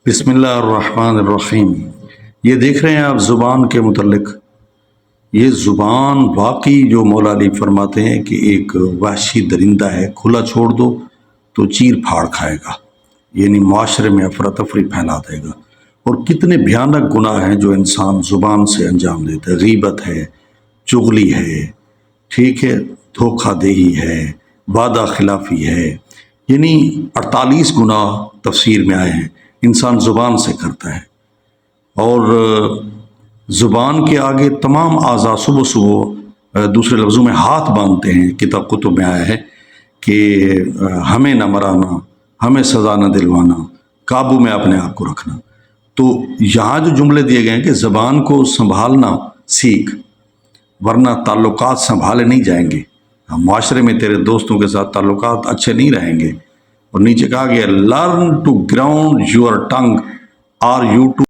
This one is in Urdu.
بسم اللہ الرحمن الرحیم۔ یہ دیکھ رہے ہیں آپ زبان کے متعلق، یہ زبان واقعی جو مولا علی فرماتے ہیں کہ ایک وحشی درندہ ہے، کھلا چھوڑ دو تو چیر پھاڑ کھائے گا، یعنی معاشرے میں افراتفری پھیلا دے گا۔ اور کتنے بھیانک گناہ ہیں جو انسان زبان سے انجام دیتا ہے۔ غیبت ہے، چغلی ہے، ٹھیک ہے، دھوکہ دہی ہے، وعدہ خلافی ہے، یعنی 48 گناہ تفسیر میں آئے ہیں انسان زبان سے کرتا ہے۔ اور زبان کے آگے تمام اعضاء صبح صبح دوسرے لفظوں میں ہاتھ باندھتے ہیں۔ کتب میں آیا ہے کہ ہمیں نہ مرانا، ہمیں سزا نہ دلوانا، قابو میں اپنے آپ کو رکھنا۔ تو یہاں جو جملے دیے گئے ہیں کہ زبان کو سنبھالنا سیکھ، ورنہ تعلقات سنبھالے نہیں جائیں گے، معاشرے میں تیرے دوستوں کے ساتھ تعلقات اچھے نہیں رہیں گے۔ اور نیچے کہا گیا learn to ground your tongue are you to